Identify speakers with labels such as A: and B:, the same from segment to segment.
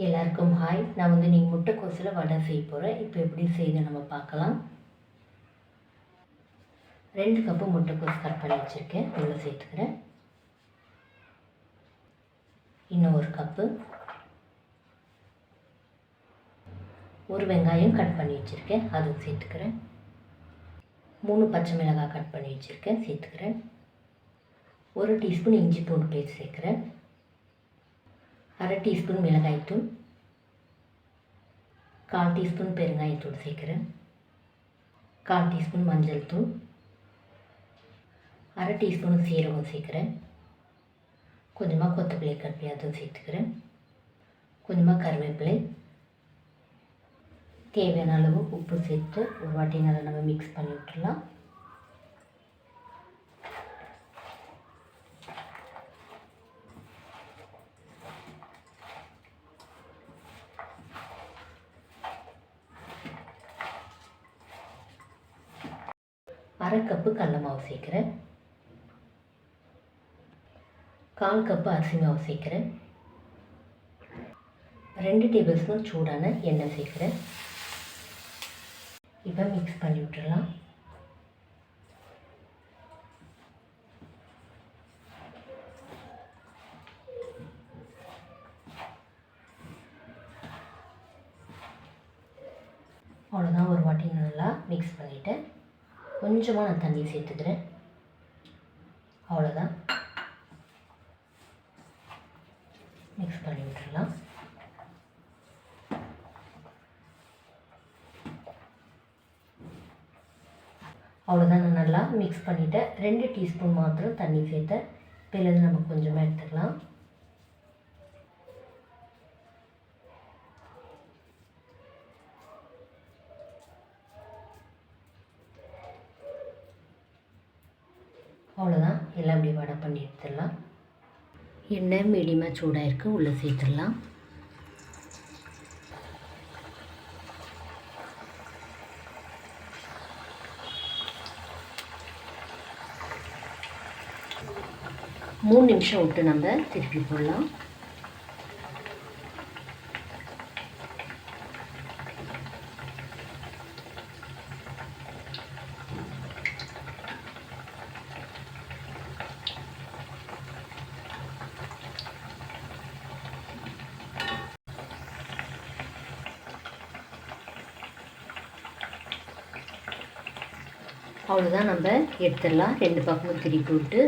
A: எல்லாருக்கும் ஹாய். நான் நீங்கள் முட்டைக்கோஸில் வடை செய்ய போகிறேன். இப்போ எப்படி செய்து நம்ம பார்க்கலாம். 2 கப்பு முட்டைக்கோஸ் கட் பண்ணி வச்சுருக்கேன், உள்ளே சேர்த்துக்கிறேன். இன்னும் 1 கப்பு. 1 வெங்காயம் கட் பண்ணி வச்சுருக்கேன், அதுவும் சேர்த்துக்கிறேன். 3 பச்சை மிளகாய் கட் பண்ணி வச்சுருக்கேன், சேர்த்துக்கிறேன். 1 டீஸ்பூன் இஞ்சி பூண்டு பேஸ்ட் சேர்க்குறேன். 1/2 டீஸ்பூன் மிளகாய்த்தூள், 1/4 டீஸ்பூன் பெருங்காயத்தூள் சேர்க்குறேன். 1/4 டீஸ்பூன் மஞ்சள் தூள், 1/2 டீஸ்பூன் சீரகம் சேர்க்குறேன். கொஞ்சமாக கொத்தமல்லி கருவேப்பிலை அதுவும் சேர்த்துக்கிறேன். கொஞ்சமாக கருவேப்பிலை, தேவையான அளவு உப்பு சேர்த்து ஒரு வாட்டி நல்லா நம்ம மிக்ஸ் பண்ணி விட்டுடலாம். அரை கப்பு கடலை மாவு சேர்க்குறேன். 1/4 கப்பு அரிசி மாவு சேர்க்குறேன். 2 டேபிள் ஸ்பூன் சூடான எண்ணெய் சேர்க்குறேன். இப்போ மிக்ஸ் பண்ணி விட்டுடலாம். அவ்வளோதான், ஒரு வாட்டி நல்லா மிக்ஸ் பண்ணிவிட்டேன். கொஞ்சமாக நான் தண்ணி சேர்த்துக்கிறேன். அவ்வளோதான், மிக்ஸ் பண்ணி விட்டுடலாம். அவ்வளோதான், நான் நல்லா மிக்ஸ் பண்ணிவிட்டேன். 2 டீஸ்பூன் மாத்திரம் தண்ணி சேர்த்தேன். பிறகு நம்ம கொஞ்சமாக எடுத்துக்கலாம். அவ்வளோதான், எல்லாம் இப்படி வடை பண்ணி எடுத்துடலாம். எண்ணெய் மீடியமாக சூடாக இருக்குது, உள்ளே சேர்த்துடலாம். மூணு நிமிஷம் விட்டு நம்ம திருப்பி போடலாம். அவ்வளோதான், நம்ம எடுத்துடலாம். 2 பக்கமும் திருப்பி விட்டு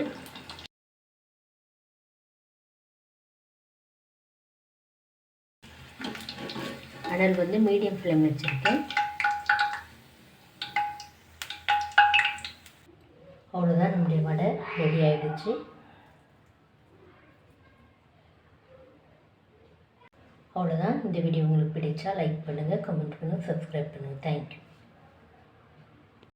A: அனல் மீடியம் ஃப்ளேம் வச்சுருக்கேன். அவ்வளோதான், நம்முடைய வடை ரெடி ஆகிடுச்சு. அவ்வளோதான், இந்த வீடியோ உங்களுக்கு பிடிச்சா லைக் பண்ணுங்கள், கமெண்ட் பண்ணுங்கள், சப்ஸ்கிரைப் பண்ணுங்கள். தேங்க்யூ.